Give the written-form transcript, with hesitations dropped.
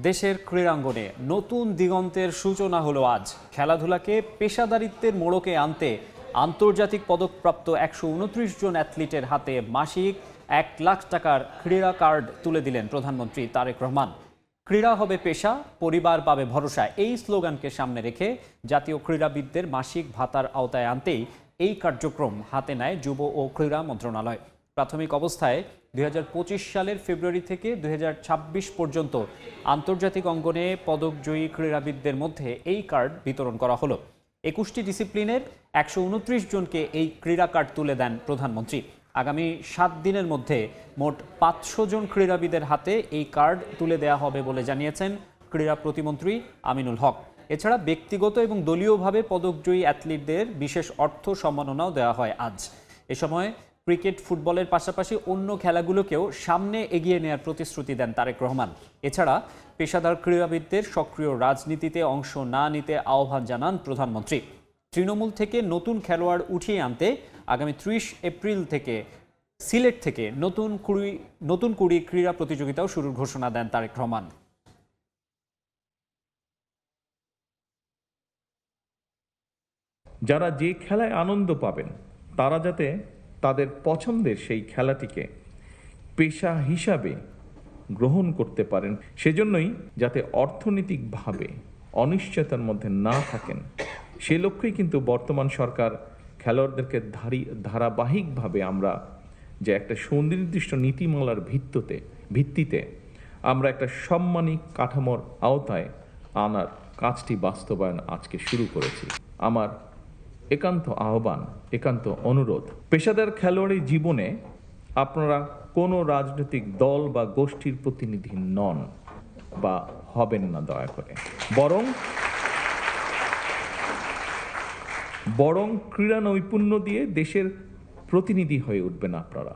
দেশের ক্রীড়াঙ্গনে নতুন দিগন্তের সূচনা হলো আজ। খেলাধুলাকে পেশাদারিত্বের মোড়কে আনতে আন্তর্জাতিক পদকপ্রাপ্ত ১২৯ জন অ্যাথলিটের হাতে মাসিক ১ লাখ টাকার ক্রীড়া কার্ড তুলে দিলেন প্রধানমন্ত্রী তারেক রহমান। ক্রীড়া হবে পেশা, পরিবার পাবে ভরসা, এই স্লোগানকে সামনে রেখে জাতীয় ক্রীড়াবিদদের মাসিক ভাতার আওতায় আনতেই এই কার্যক্রম হাতে নেয় যুব ও ক্রীড়া মন্ত্রণালয়। প্রাথমিক অবস্থায় ২০২৫ সালের ফেব্রুয়ারি থেকে ২০২৬ পর্যন্ত আন্তর্জাতিক অঙ্গনে পদকজয়ী ক্রীড়াবিদদের মধ্যে এই কার্ড বিতরণ করা হলো। ২১টি ডিসিপ্লিনের ১২৯ জনকে এই ক্রীড়া কার্ড তুলে দেন প্রধানমন্ত্রী। আগামী ৭ দিনের মধ্যে মোট ৫০০ জন ক্রীড়াবিদের হাতে এই কার্ড তুলে দেওয়া হবে বলে জানিয়েছেন ক্রীড়া প্রতিমন্ত্রী আমিনুল হক। এছাড়া ব্যক্তিগত এবং দলীয়ভাবে পদকজয়ী অ্যাথলিটদের বিশেষ অর্থ সম্মাননাও দেওয়া হয় আজ। এ সময় ক্রিকেট, ফুটবলের পাশাপাশি অন্য খেলাগুলোকেও সামনে এগিয়ে নেওয়ার প্রতিশ্রুতি দেন তারেক রহমান। এছাড়া পেশাদার ক্রীড়াবিদদের সক্রিয় রাজনীতিতে অংশ না নিতে আহ্বান জানান প্রধানমন্ত্রী। তৃণমূল থেকে নতুন খেলোয়াড় উঠিয়ে আনতে আগামী ৩০ এপ্রিল থেকে সিলেট থেকে নতুন কুড়ি ক্রীড়া প্রতিযোগিতাও শুরুর ঘোষণা দেন তারেক রহমান। যারা যে খেলায় আনন্দ পাবেন তারা যাতে তাদের পছন্দের সেই খেলাটিকে পেশা হিসাবে গ্রহণ করতে পারেন, সেজন্যই যাতে অর্থনৈতিকভাবে অনিশ্চয়তার মধ্যে না থাকেন, সে লক্ষ্যেই কিন্তু বর্তমান সরকার খেলোয়াড়দেরকে ধারাবাহিকভাবে আমরা যে একটা সুনির্দিষ্ট নীতিমালার ভিত্তিতে আমরা একটা সাম্মানিক কাঠামোর আওতায় আনার কাজটি বাস্তবায়ন আজকে শুরু করেছি। আমার একান্ত আহ্বান, একান্ত অনুরোধ, পেশাদার খেলোয়াড়ি জীবনে আপনারা কোনো রাজনৈতিক দল বা গোষ্ঠীর প্রতিনিধি নন বা হবেন না দয়া করে, বরং ক্রীড়া নৈপুণ্য দিয়ে দেশের প্রতিনিধি হয়ে উঠবেন আপনারা।